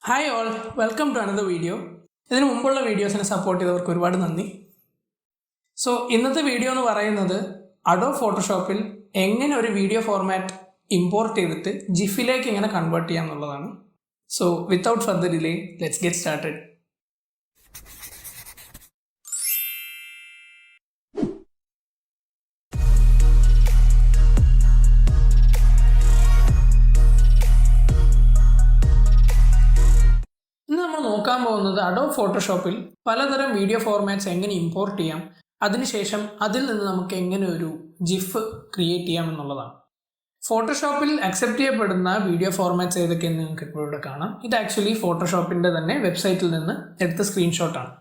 Hi all, welcome to another video. ഇതിനു മുമ്പുള്ള വീഡിയോസിനെ support ചെയ്തവർക്ക് ഒരുപാട് നന്ദി. സോ ഇന്നത്തെ വീഡിയോ എന്ന് പറയുന്നത് Adobe Photoshopൽ എങ്ങനെ ഒരു വീഡിയോ ഫോർമാറ്റ് ഇമ്പോർട്ട് ചെയ്തിട്ട് GIFിലേക്ക് എങ്ങനെ കൺവേർട്ട് ചെയ്യാം എന്നുള്ളതാണ്. So without further delay let's get started. നമ്മൾ നോക്കാൻ പോകുന്നത് Adobe Photoshopൽ പലതരം വീഡിയോ ഫോർമാറ്റ്സ് എങ്ങനെ ഇമ്പോർട്ട് ചെയ്യാം, അതിനുശേഷം അതിൽ നിന്ന് നമുക്ക് എങ്ങനെ ഒരു GIF ക്രിയേറ്റ് ചെയ്യാം എന്നുള്ളതാണ്. ഫോട്ടോഷോപ്പിൽ അക്സെപ്റ്റ് ചെയ്യപ്പെടുന്ന വീഡിയോ ഫോർമാറ്റ്സ് ഏതൊക്കെയെന്ന് നിങ്ങൾക്ക് ഇപ്പോൾ ഇവിടെ കാണാം. ഇത് ആക്ച്വലി ഫോട്ടോഷോപ്പിൻ്റെ തന്നെ വെബ്സൈറ്റിൽ നിന്ന് എടുത്ത സ്ക്രീൻഷോട്ടാണ്.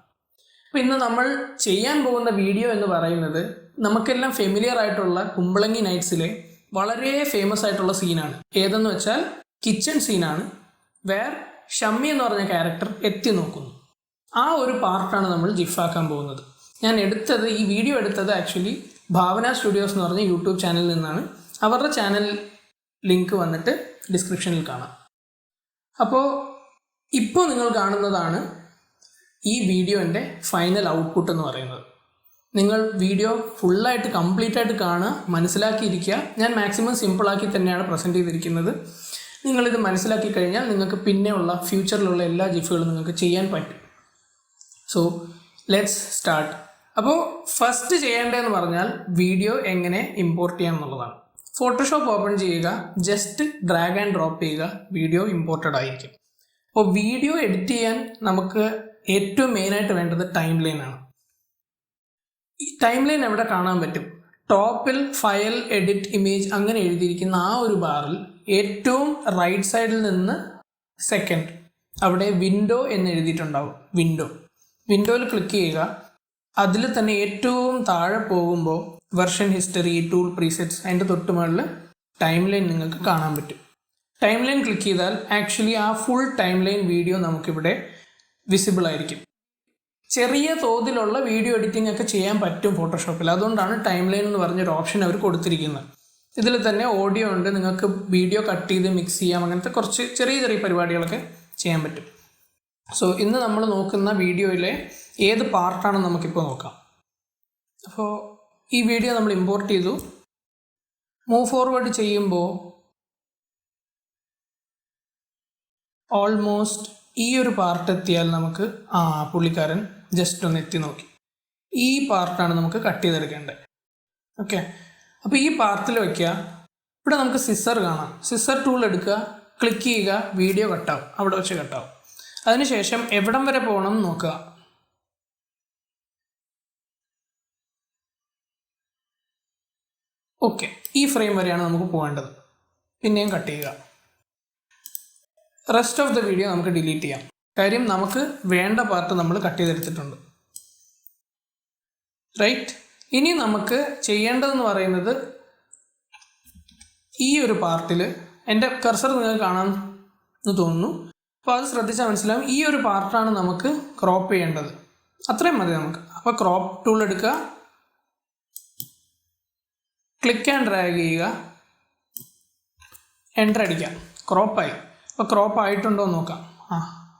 അപ്പോൾ ഇന്ന് നമ്മൾ ചെയ്യാൻ പോകുന്ന വീഡിയോ എന്ന് പറയുന്നത് നമുക്കെല്ലാം ഫെമിലിയർ ആയിട്ടുള്ള കുമ്പളങ്ങി നൈറ്റ്സിലെ വളരെ ഫേമസ് ആയിട്ടുള്ള സീനാണ്. ഏതെന്ന് വെച്ചാൽ കിച്ചൺ സീനാണ്. ഷമ്മി എന്ന് പറഞ്ഞ ക്യാരക്ടർ എത്തി നോക്കുന്നു. ആ ഒരു പാർട്ടാണ് നമ്മൾ GIF ആക്കാൻ പോകുന്നത്. ഞാൻ ഈ വീഡിയോ എടുത്തത് ആക്ച്വലി ഭാവന സ്റ്റുഡിയോസ് എന്ന് പറഞ്ഞ യൂട്യൂബ് ചാനലിൽ നിന്നാണ്. അവരുടെ ചാനൽ ലിങ്ക് വന്നിട്ട് ഡിസ്ക്രിപ്ഷനിൽ കാണാം. അപ്പോൾ ഇപ്പോൾ നിങ്ങൾ കാണുന്നതാണ് ഈ വീഡിയോൻ്റെ ഫൈനൽ ഔട്ട്പുട്ട് എന്ന് പറയുന്നത്. നിങ്ങൾ വീഡിയോ ഫുള്ളായിട്ട് കംപ്ലീറ്റ് ആയിട്ട് കാണുക, മനസ്സിലാക്കിയിരിക്കുക. ഞാൻ മാക്സിമം സിമ്പിളാക്കി തന്നെയാണ് പ്രസൻറ്റ് ചെയ്തിരിക്കുന്നത്. നിങ്ങളിത് മനസ്സിലാക്കി കഴിഞ്ഞാൽ നിങ്ങൾക്ക് പിന്നെയുള്ള ഫ്യൂച്ചറിലുള്ള എല്ലാ GIFകളും നിങ്ങൾക്ക് ചെയ്യാൻ പറ്റും. So let's start. അപ്പോൾ ഫസ്റ്റ് ചെയ്യേണ്ടതെന്ന് പറഞ്ഞാൽ വീഡിയോ എങ്ങനെ ഇമ്പോർട്ട് ചെയ്യാം എന്നുള്ളതാണ്. ഫോട്ടോഷോപ്പ് ഓപ്പൺ ചെയ്യുക, ജസ്റ്റ് ഡ്രാഗ് ആൻഡ് ഡ്രോപ്പ് ചെയ്യുക, വീഡിയോ ഇമ്പോർട്ടഡ് ആയിരിക്കും. അപ്പോൾ വീഡിയോ എഡിറ്റ് ചെയ്യാൻ നമുക്ക് ഏറ്റവും മെയിനായിട്ട് വേണ്ടത് ടൈം ലൈനാണ്. ഈ ടൈം ലൈൻ എവിടെ കാണാൻ പറ്റും? ടോപ്പിൽ ഫയൽ, എഡിറ്റ്, ഇമേജ് അങ്ങനെ എഴുതിയിരിക്കുന്ന ആ ഒരു ബാറിൽ ഏറ്റവും റൈറ്റ് സൈഡിൽ നിന്ന് സെക്കൻഡ് അവിടെ വിൻഡോ എന്ന് എഴുതിയിട്ടുണ്ടാവും. വിൻഡോയിൽ ക്ലിക്ക് ചെയ്യുക. അതിൽ തന്നെ ഏറ്റവും താഴെ പോകുമ്പോൾ വെർഷൻ ഹിസ്റ്ററി, ടൂൾ പ്രീസെറ്റ്സ്, അതിൻ്റെ തൊട്ടുമുകളിൽ ടൈം ലൈൻ നിങ്ങൾക്ക് കാണാൻ പറ്റും. ടൈം ലൈൻ ക്ലിക്ക് ചെയ്താൽ ആക്ച്വലി ആ ഫുൾ ടൈം ലൈൻ വീഡിയോ നമുക്കിവിടെ വിസിബിൾ ആയിരിക്കും. ചെറിയ തോതിലുള്ള വീഡിയോ എഡിറ്റിംഗ് ഒക്കെ ചെയ്യാൻ പറ്റും ഫോട്ടോഷോപ്പിൽ. അതുകൊണ്ടാണ് ടൈം ലൈൻ എന്ന് പറഞ്ഞൊരു ഓപ്ഷൻ അവർ കൊടുത്തിരിക്കുന്നത്. ഇതിൽ തന്നെ ഓഡിയോ ഉണ്ട്, നിങ്ങൾക്ക് വീഡിയോ കട്ട് ചെയ്ത് മിക്സ് ചെയ്യാം, അങ്ങനത്തെ കുറച്ച് ചെറിയ പരിപാടികളൊക്കെ ചെയ്യാൻ പറ്റും. സോ ഇന്ന് നമ്മൾ നോക്കുന്ന വീഡിയോയിലെ ഏത് പാർട്ടാണ് നമുക്കിപ്പോൾ നോക്കാം. അപ്പോൾ ഈ വീഡിയോ നമ്മൾ ഇമ്പോർട്ട് ചെയ്തു. മൂവ് ഫോർവേഡ് ചെയ്യുമ്പോൾ ഓൾമോസ്റ്റ് ഈ ഒരു പാർട്ട് എത്തിയാൽ നമുക്ക് പുള്ളിക്കാരൻ ജസ്റ്റ് ഒന്ന് എത്തി നോക്കി. ഈ പാർട്ടാണ് നമുക്ക് കട്ട് ചെയ്തെടുക്കേണ്ടത്. ഓക്കെ, അപ്പോൾ ഈ പാർട്ടിൽ വയ്ക്കുക. ഇവിടെ നമുക്ക് സിസർ കാണാം. സിസർ ടൂൾ എടുക്കുക, ക്ലിക്ക് ചെയ്യുക, വീഡിയോ കട്ടാവും. അവിടെ വെച്ച് കട്ടാവും. അതിനുശേഷം എവിടം വരെ പോകണം എന്ന് നോക്കുക. ഓക്കെ, ഈ ഫ്രെയിം വരെയാണ് നമുക്ക് പോകേണ്ടത്. പിന്നെയും കട്ട് ചെയ്യുക. റെസ്റ്റ് ഓഫ് ദ വീഡിയോ നമുക്ക് ഡിലീറ്റ് ചെയ്യാം. കാര്യം നമുക്ക് വേണ്ട പാർട്ട് നമ്മൾ കട്ട് ചെയ്തെടുത്തിട്ടുണ്ട്. റൈറ്റ്, ഇനി നമുക്ക് ചെയ്യേണ്ടതെന്ന് പറയുന്നത് ഈ ഒരു പാർട്ടിൽ എൻ്റെ കർസർ നിങ്ങൾക്ക് കാണാമെന്ന് തോന്നുന്നു. അപ്പോൾ അത് ശ്രദ്ധിച്ചാൽ മനസ്സിലാവും. ഈ ഒരു പാർട്ടാണ് നമുക്ക് ക്രോപ്പ് ചെയ്യേണ്ടത്. അത്രയും മതി നമുക്ക്. അപ്പോൾ ക്രോപ്പ് ടൂൾ എടുക്കുക, ക്ലിക്ക് ആൻഡ് ഡ്രാഗ് ചെയ്യുക, എൻ്റർ അടിക്കാം. ക്രോപ്പായി. അപ്പോൾ ക്രോപ്പ് ആയിട്ടുണ്ടോ എന്ന് നോക്കാം.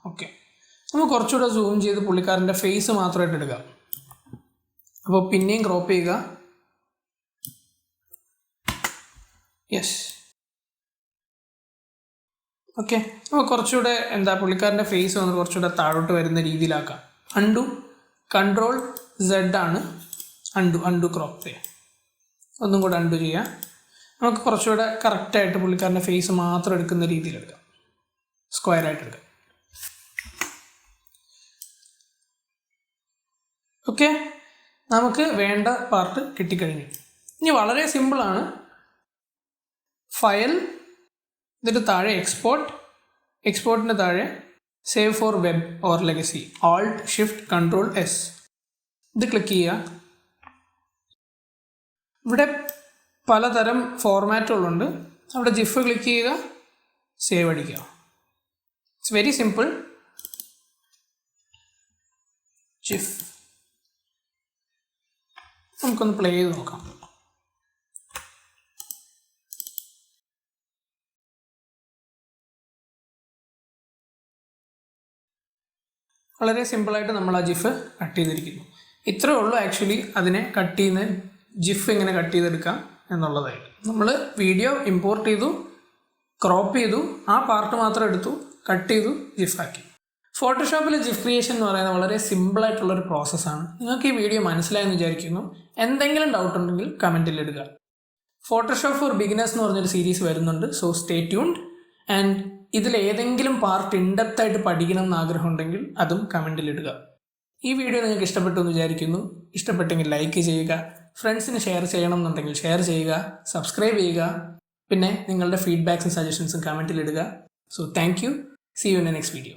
ഓക്കെ, നമുക്ക് കുറച്ചുകൂടെ സൂം ചെയ്ത് പുള്ളിക്കാരൻ്റെ ഫേസ് മാത്രമായിട്ട് എടുക്കാം. അപ്പോൾ പിന്നെയും ക്രോപ്പ് ചെയ്യുക. Yes, okay. അപ്പോൾ കുറച്ചുകൂടെ പുള്ളിക്കാരൻ്റെ ഫേസ് വന്ന് കുറച്ചുകൂടെ താഴോട്ട് വരുന്ന രീതിയിലാക്കാം. അണ്ടു, Ctrl+Z ആണ് അണ്ടു ക്രോപ്പ് ചെയ്യാം. ഒന്നും കൂടെ അണ്ടു ചെയ്യാം. നമുക്ക് കുറച്ചുകൂടെ കറക്റ്റായിട്ട് പുള്ളിക്കാരൻ്റെ ഫേസ് മാത്രം എടുക്കുന്ന രീതിയിലെടുക്കാം. സ്ക്വയറായിട്ട് എടുക്കാം. ഓക്കെ, നമുക്ക് വേണ്ട പാർട്ട് കിട്ടിക്കഴിഞ്ഞു. ഇനി വളരെ സിമ്പിളാണ്. ഫയൽ, ഇതിൻ്റെ താഴെ എക്സ്പോർട്ടിൻ്റെ താഴെ save four web or legacy, Alt+Shift+Ctrl+S. ഇത് ക്ലിക്ക് ചെയ്യുക. ഇവിടെ പലതരം ഫോർമാറ്റുകളുണ്ട്. അവിടെ GIF ക്ലിക്ക് ചെയ്യുക, സേവ് അടിക്കുക. It's very simple. GIF നമുക്കൊന്ന് പ്ലേ ചെയ്ത് നോക്കാം. വളരെ സിമ്പിളായിട്ട് നമ്മൾ ആ ജിഫ് കട്ട് ചെയ്തിരിക്കുന്നു. ഇത്രയേ ഉള്ളൂ ആക്ച്വലി അതിനെ കട്ട് ചെയ്യുന്ന ജിഫ് എങ്ങനെ കട്ട് ചെയ്തെടുക്കാം എന്നുള്ളതായിട്ട്. നമ്മൾ വീഡിയോ ഇമ്പോർട്ട് ചെയ്തു, ക്രോപ്പ് ചെയ്തു, ആ പാർട്ട് മാത്രം എടുത്തു, കട്ട് ചെയ്തു, ജിഫാക്കി. ഫോട്ടോഷോപ്പിലെ ജിഫ് ക്രിയേഷൻ എന്ന് പറയുന്നത് വളരെ സിമ്പിളായിട്ടുള്ളൊരു പ്രോസസ്സാണ്. നിങ്ങൾക്ക് ഈ വീഡിയോ മനസ്സിലായെന്ന് വിചാരിക്കുന്നു. എന്തെങ്കിലും ഡൗട്ട് ഉണ്ടെങ്കിൽ കമൻറ്റിൽ ഇടുക. ഫോട്ടോഷോപ്പ് ഫോർ ബിഗിനേഴ്സ് എന്ന് പറഞ്ഞൊരു സീരീസ് വരുന്നുണ്ട്. So stay tuned. ആൻഡ് ഇതിലേതെങ്കിലും പാർട്ട് ഇൻഡെപ്തായിട്ട് പഠിക്കണം എന്ന് ആഗ്രഹമുണ്ടെങ്കിൽ അതും കമൻറ്റിൽ ഇടുക. ഈ വീഡിയോ നിങ്ങൾക്ക് ഇഷ്ടപ്പെട്ടു എന്ന് വിചാരിക്കുന്നു. ഇഷ്ടപ്പെട്ടെങ്കിൽ ലൈക്ക് ചെയ്യുക, ഫ്രണ്ട്സിന് ഷെയർ ചെയ്യണം എന്നുണ്ടെങ്കിൽ ഷെയർ ചെയ്യുക, സബ്സ്ക്രൈബ് ചെയ്യുക, പിന്നെ നിങ്ങളുടെ ഫീഡ്ബാക്സും സജഷൻസും കമൻറ്റിൽ ഇടുക. So thank you. See you in the next video.